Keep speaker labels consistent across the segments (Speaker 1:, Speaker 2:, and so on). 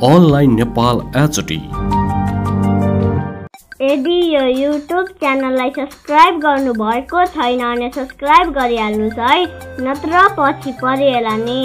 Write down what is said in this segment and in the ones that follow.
Speaker 1: Online Nepal HD.
Speaker 2: यदि यो YouTube च्यानललाई सब्स्क्राइब गर्नुभएको छैन भने सब्स्क्राइब गरिहाल्नुहोस् है, नत्र पछि परिएला नि।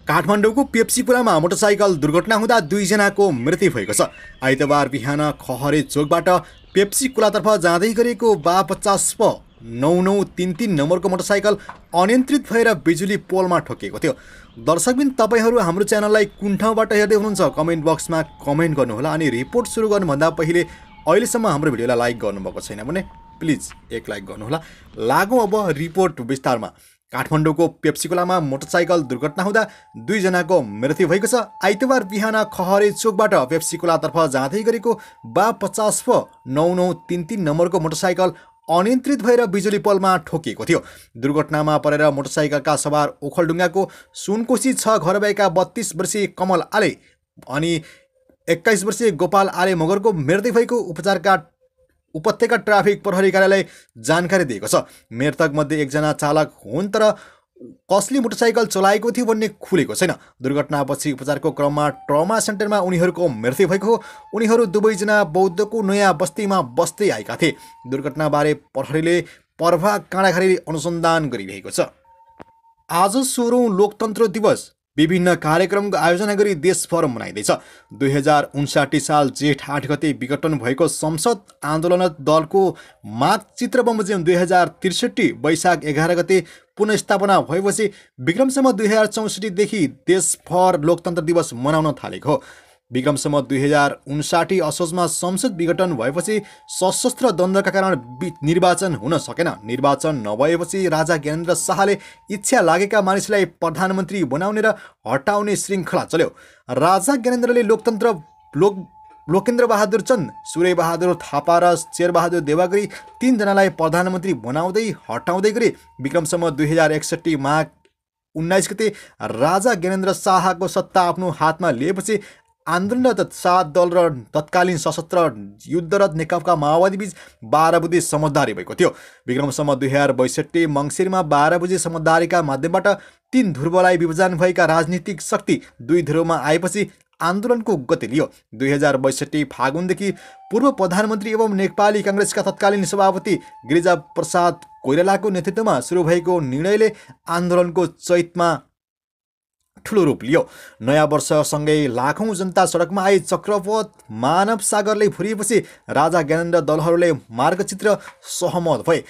Speaker 3: काठमाडौँको पेप्सी खोलामा मोटरसाइकल दुर्घटना हुँदा 2 जनाको मृत्यु भएको छ। आइतबार बिहान खहरे चोकबाट पेप्सी खोलातर्फ जाँदै गरेको 52 9933 नम्बरको मोटरसाइकल अनियन्त्रित भएर बिजुली पोलमा ठोकिएको थियो। दर्शकबिन, तपाईहरू हाम्रो च्यानललाई कुन ठाउँबाट हेर्दै हुनुहुन्छ कमेन्ट बक्समा कमेन्ट गर्नुहोला। अनि रिपोर्ट सुरु गर्नुभन्दा पहिले अहिलेसम्म हाम्रो भिडियोलाई लाइक गर्नुभएको छैन भने प्लिज एक लाइक गर्नुहोला। लागौँ अब रिपोर्ट विस्तारमा। काठमाडौँको पेप्सी खोलामा मोटरसाइकल दुर्घटना हुँदा 2 जनाको मृत्यु भएको छ। आइतबार बिहान खहरे चोकबाट पेप्सी खोलातर्फ जाँदै गरेको 52 9933 नम्बरको मोटरसाइकल अनियन्त्रित भएर बिजुली पोलमा ठोकिएको थियो। दुर्घटनामा परेर मोटरसाइकलका सवार ओखलढुङ्गाको सुनकोशी 6 घर भएका 32 वर्षीय कमल आले अनि 21 वर्षीय गोपाल आले मगरको मृत्यु भएको उपत्यका ट्राफिक प्रहरी कार्यालय जानकारी दिएको छ। मृतक मध्ये एकजना चालक हुन्, तर कसले मोटरसाइकल चलाएको थियो भन्ने खुलेको छैन। दुर्घटनापछि उपचारको क्रममा ट्रमा सेन्टरमा उनीहरूको मृत्यु भएको हो। उनीहरू दुवैजना बौद्धको नयाँ बस्तीमा बस्दै आएका थिए। दुर्घटनाबारे प्रहरीले पर्भा काँडाघारी अनुसन्धान गरिरहेको छ। आज 16औं लोकतन्त्र दिवस विभिन्न कार्यक्रमको आयोजना गरी देशभर मनाइँदैछ। 2059 साल जेठ 8 गते विघटन भएको संसद आन्दोलन दलको माग चित्र बमोजिम 2063 वैशाख 11 गते पुनर्स्थापना भएपछि विक्रमसम्म 2064 देखि देशभर लोकतन्त्र दिवस मनाउन थालेको हो। विक्रमसम्म 2059 असोजमा संसद विघटन भएपछि सशस्त्र द्वन्द्वका कारण निर्वाचन हुन सकेन। निर्वाचन नभएपछि राजा ज्ञानेन्द्र शाहले इच्छा लागेका मानिसलाई प्रधानमन्त्री बनाउने र हटाउने श्रृङ्खला चल्यो। राजा ज्ञानेन्द्रले लोकेन्द्र बहादुर चन्द, सूर्य बहादुर थापा र शेरबहादुर देवागरी 3 जनालाई प्रधानमन्त्री बनाउँदै हटाउँदै गरे। विक्रमसम्म 2061 माघ 19 गते राजा ज्ञानेन्द्र शाहको सत्ता आफ्नो हातमा लिएपछि आन्दोलनरत 7 दल र तत्कालीन सशस्त्र युद्धरत नेकपा माओवादी बीच 12 बुँदे समझदारी भएको थियो। विक्रमसम्म 2062 मङ्सिरमा 12 बुँदे समझदारीका माध्यमबाट 3 ध्रुवलाई विभाजन भएका राजनीतिक शक्ति 2 ध्रुवमा आएपछि आन्दोलनको गति लियो। 2062 फागुनदेखि पूर्व प्रधानमन्त्री एवं नेपाली काङ्ग्रेसका तत्कालीन सभापति गिरिजा प्रसाद कोइरालाको नेतृत्वमा सुरु भएको निर्णयले आन्दोलनको चैतमा ठुलो रूप लियो। नयाँ वर्षसँगै लाखौं जनता सडकमा आई चक्रपथ मानव सागरले भरिएपछि राजा ज्ञानेन्द्र दलहरूले मार्गचित्र सहमत भए।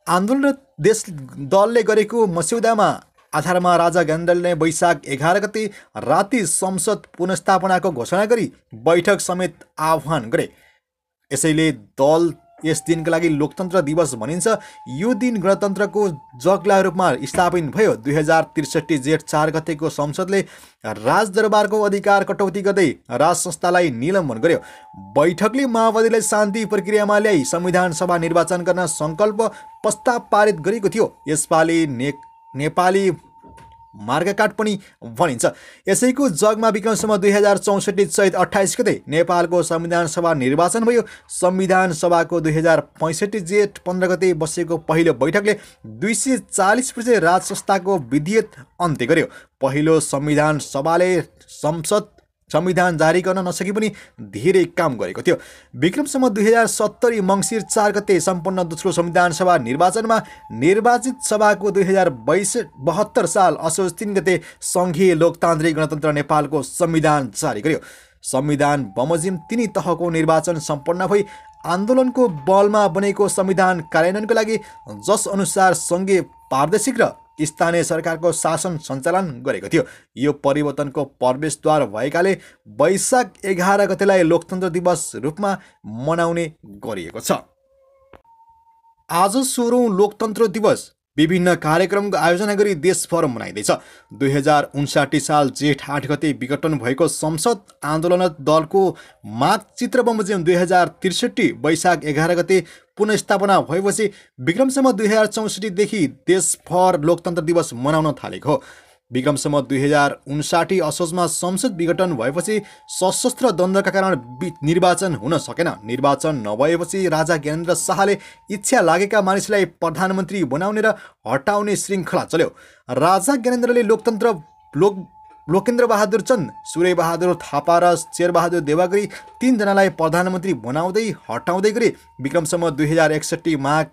Speaker 3: आन्दोलन देश दलले गरेको मस्यौदामा आधारमा राजा ज्ञानेन्द्रले वैशाख 11 गते राति संसद पुनर्स्थापनाको घोषणा गरी बैठक समेत आह्वान गरे। यसैले दल यस दिनका लागि लोकतन्त्र दिवस भनिन्छ। यो दिन गणतन्त्रको जगला रूपमा स्थापित भयो। 2063 जेठ 4 गतेको संसदले राजदरबारको अधिकार कटौती गर्दै राज संस्थालाई निलम्बन गर्यो। बैठकले माओवादीलाई शान्ति प्रक्रियामा ल्याई संविधान सभा निर्वाचन गर्न सङ्कल्प प्रस्ताव पारित गरेको थियो। यसपालि नेपाली मार्गकाट पनि भनिन्छ। यसैको जगमा विक्रमसम्म 2064 चैत 28 गते नेपालको संविधान सभा निर्वाचन भयो। संविधान सभाको 2065 जेठ 15 गते बसेको पहिलो बैठकले 240 राज संस्थाको विधिवत अन्त्य गर्यो। पहिलो संविधान सभाले संविधान जारी गर्न नसके पनि धेरै काम गरेको थियो। विक्रमसम्म 2070 मङ्सिर 4 गते सम्पन्न दोस्रो संविधान सभा निर्वाचनमा निर्वाचित सभाको 2072 साल असोज 3 गते सङ्घीय लोकतान्त्रिक गणतन्त्र नेपालको संविधान जारी गर्यो। संविधान बमोजिम 3 तहको निर्वाचन सम्पन्न भई आन्दोलनको बलमा बनेको संविधान कार्यान्वयनको लागि जस अनुसार सङ्घीय प्रादेशिक र स्थानीय सरकारको शासन सञ्चालन गरेको थियो। यो परिवर्तनको प्रवेशद्वार भएकाले वैशाख 11 गतेलाई लोकतन्त्र दिवस रूपमा मनाउने गरिएको छ। आज 16औं लोकतन्त्र दिवस विभिन्न कार्यक्रमको आयोजना गरी देशभर मनाइँदैछ। 2059 साल जेठ 8 गते विघटन भएको संसद आन्दोलन दलको माग चित्र बमोजिम 2063 वैशाख 11 गते पुनर्स्थापना भएपछि विक्रमसम्म 2064 देखि देशभर लोकतन्त्र दिवस मनाउन थालेको हो। विक्रमसम्म 2059 असोजमा संसद विघटन भएपछि सशस्त्र द्वन्द्वका कारण निर्वाचन हुन सकेन। निर्वाचन नभएपछि राजा ज्ञानेन्द्र शाहले इच्छा लागेका मानिसलाई प्रधानमन्त्री बनाउने र हटाउने श्रृङ्खला चल्यो। राजा ज्ञानेन्द्रले लोकेन्द्र बहादुर चन्द, सूर्य बहादुर थापा र शेरबहादुर देवागरी तीनजनालाई प्रधानमन्त्री बनाउँदै हटाउँदै गरे। विक्रमसम्म 2061 माघ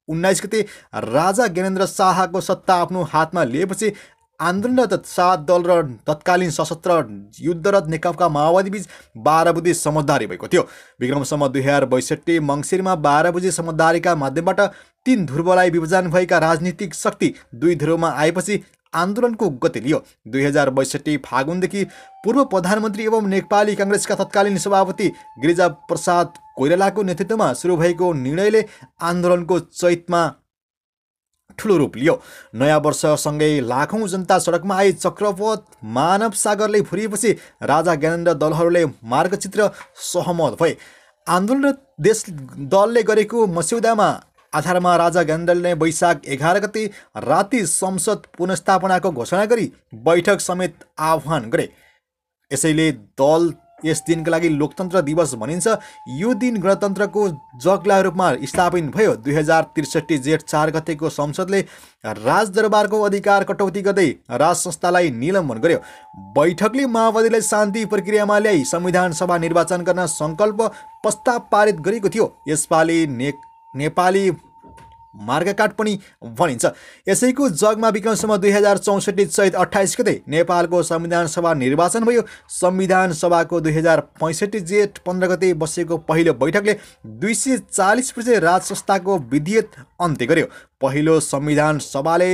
Speaker 3: 19 गते राजा ज्ञानेन्द्र शाहको सत्ता आफ्नो हातमा लिएपछि आन्दोलनरत 7 दल र तत्कालीन सशस्त्र युद्धरत नेकपा माओवादी बीच 12 बुँदे समझदारी भएको थियो। विक्रमसम्म 2062 मङ्सिरमा 12 बुँदे समझदारीका माध्यमबाट 3 ध्रुवलाई विभाजन भएका राजनीतिक शक्ति 2 ध्रुवमा आएपछि आन्दोलनको गति लियो। 2062 फागुनदेखि पूर्व प्रधानमन्त्री एवं नेपाली काङ्ग्रेसका तत्कालीन सभापति गिरिजाप्रसाद कोइरालाको नेतृत्वमा सुरु भएको निर्णयले आन्दोलनको चैतमा ठुलो रूप लियो। नयाँ वर्षसँगै लाखौँ जनता सडकमा आए। चक्रपथ मानव सागरले फुरिएपछि राजा ज्ञानेन्द्र दलहरूले मार्गचित्र सहमत भए। आन्दोलन देश दलले गरेको मस्यौदामा आधारमा राजा ज्ञानेन्द्रले वैशाख 11 गते राति संसद पुनर्स्थापनाको घोषणा गरी बैठक समेत आह्वान गरे। यसैले दल यस दिनका लागि लोकतन्त्र दिवस भनिन्छ। यो दिन गणतन्त्रको जगला रूपमा स्थापित भयो। 2063 जेठ 4 गतेको संसदले राजदरबारको अधिकार कटौती गर्दै राज संस्थालाई निलम्बन गर्यो। बैठकले माओवादीलाई शान्ति प्रक्रियामा ल्याई संविधान सभा निर्वाचन गर्न सङ्कल्प प्रस्ताव पारित गरेको थियो। यसपालि नेपाली मार्गकाट पनि भनिन्छ। यसैको जगमा विक्रमसम्म 2064 चैत 28 गते नेपालको संविधान सभा निर्वाचन भयो। संविधान सभाको 2065 जेठ 15 गते बसेको पहिलो बैठकले 240 राज संस्थाको विधिवत अन्त्य गर्यो। पहिलो संविधान सभाले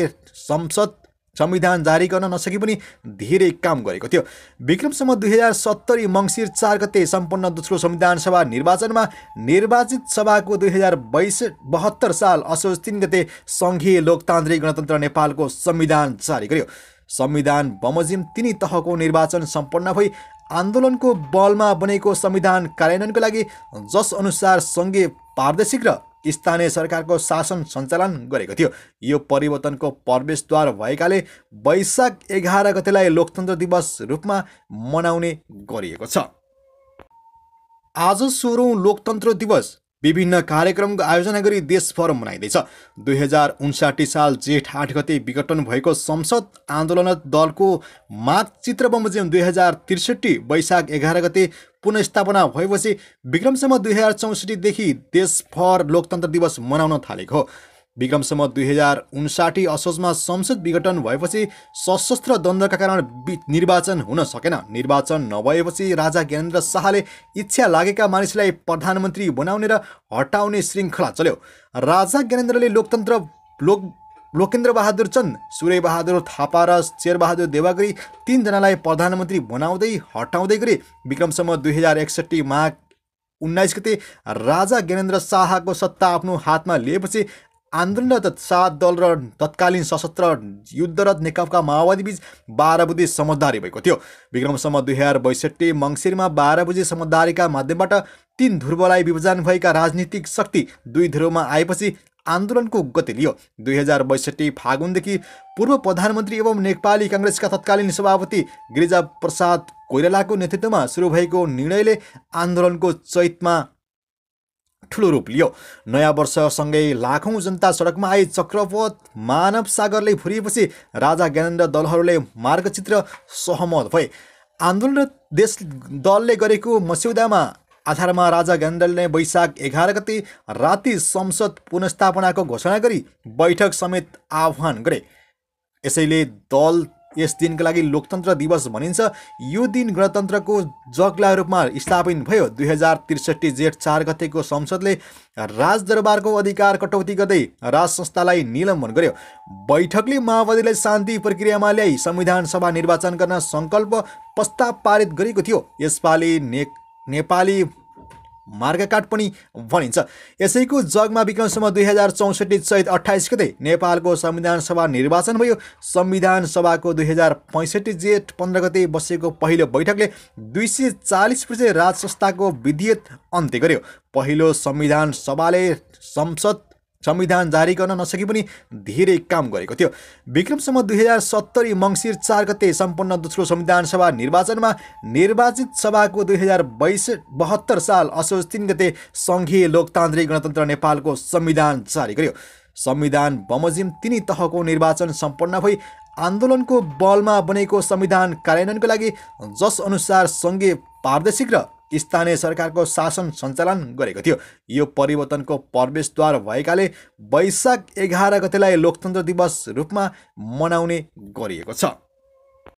Speaker 3: संविधान जारी गर्न नसके पनि धेरै काम गरेको थियो। विक्रमसम्म 2070 मङ्सिर 4 गते सम्पन्न दोस्रो संविधान सभा निर्वाचनमा निर्वाचित सभाको 2072 साल असोज 3 गते सङ्घीय लोकतान्त्रिक गणतन्त्र नेपालको संविधान जारी गर्यो। संविधान बमोजिम 3 तहको निर्वाचन सम्पन्न भई आन्दोलनको बलमा बनेको संविधान कार्यान्वयनको लागि जस अनुसार सङ्घीय प्रादेशिक र स्थानीय सरकारको शासन सञ्चालन गरेको थियो। यो परिवर्तनको प्रवेशद्वार भएकाले वैशाख 11 गतेलाई लोकतन्त्र दिवस रूपमा मनाउने गरिएको छ। आज 16औं लोकतन्त्र दिवस विभिन्न कार्यक्रमको आयोजना गरी देशभर मनाइँदैछ। 2059 साल जेठ 8 गते विघटन भएको संसद आन्दोलन दलको मार्गचित्र बमोजिम 2063 वैशाख 11 गते पुनर्स्थापना भएपछि विक्रमसम्म 2064 देखि देशभर लोकतन्त्र दिवस मनाउन थालेको हो। विक्रमसम्म 2059 असोजमा संसद विघटन भएपछि सशस्त्र द्वन्द्वका कारण निर्वाचन हुन सकेन। निर्वाचन नभएपछि राजा ज्ञानेन्द्र शाहले इच्छा लागेका मानिसलाई प्रधानमन्त्री बनाउने र हटाउने श्रृङ्खला चल्यो। राजा ज्ञानेन्द्रले लोकेन्द्र बहादुर चन्द, सूर्य बहादुर थापा र शेरबहादुर देवागरी तीनजनालाई प्रधानमन्त्री बनाउँदै हटाउँदै गरे। विक्रमसम्म 2061 माघ 19 गते राजा ज्ञानेन्द्र शाहको सत्ता आफ्नो हातमा लिएपछि आन्दोलनरत 7 दल र तत्कालीन सशस्त्र युद्धरत नेकपा माओवादी बीच 12 बुँदे समझदारी भएको थियो। विक्रमसम्म 2062 मङ्सिरमा 12 बुँदे समझदारीका माध्यमबाट 3 ध्रुवलाई विभाजन भएका राजनीतिक शक्ति 2 ध्रुवमा आएपछि आन्दोलनको गति लियो। 2062 फागुनदेखि पूर्व प्रधानमन्त्री एवं नेपाली काङ्ग्रेसका तत्कालीन सभापति गिरिजाप्रसाद कोइरालाको नेतृत्वमा सुरु भएको निर्णयले आन्दोलनको चैतमा ठुलो रूप लियो। नयाँ वर्षसँगै लाखौँ जनता सडकमा आए। चक्रपथ मानव सागरले फुरिएपछि राजा ज्ञानेन्द्र दलहरूले मार्गचित्र सहमत भए। आन्दोलन देश दलले गरेको मस्यौदामा आधारमा राजा ज्ञानेन्द्रले वैशाख 11 गते राति संसद पुनर्स्थापनाको घोषणा गरी बैठक समेत आह्वान गरे। यसैले दल यस दिनका लागि लोकतन्त्र दिवस भनिन्छ। यो दिन गणतन्त्रको जगला रूपमा स्थापित भयो। 2063 जेठ 4 गतेको संसदले राजदरबारको अधिकार कटौती गर्दै राज संस्थालाई निलम्बन गर्यो। बैठकले माओवादीलाई शान्ति प्रक्रियामा ल्याई संविधान सभा निर्वाचन गर्न सङ्कल्प प्रस्ताव पारित गरेको थियो। यसपालि नेपाली मार्गकाट पनि भनिन्छ। यसैको जगमा विक्रमसम्म 2064 चैत 28 गते नेपालको संविधान सभा निर्वाचन भयो। संविधान सभाको 2065 जेठ 15 गते बसेको पहिलो बैठकले 240 राज संस्थाको विधिवत अन्त्य गर्यो। पहिलो संविधान सभाले संविधान जारी गर्न नसके पनि धेरै काम गरेको थियो। विक्रमसम्म 2070 मङ्सिर 4 गते सम्पन्न दोस्रो संविधान सभा निर्वाचनमा निर्वाचित सभाको 2072 साल असोज 3 गते सङ्घीय लोकतान्त्रिक गणतन्त्र नेपालको संविधान जारी गर्यो। संविधान बमोजिम तिनी तहको निर्वाचन सम्पन्न भई आन्दोलनको बलमा बनेको संविधान कार्यान्वयनको लागि जस अनुसार सङ्घीय प्रादेशिक र स्थानीय सरकारको शासन सञ्चालन गरेको थियो। यो परिवर्तनको प्रवेशद्वार भएकाले वैशाख 11 गतेलाई लोकतन्त्र दिवस रूपमा मनाउने गरिएको छ।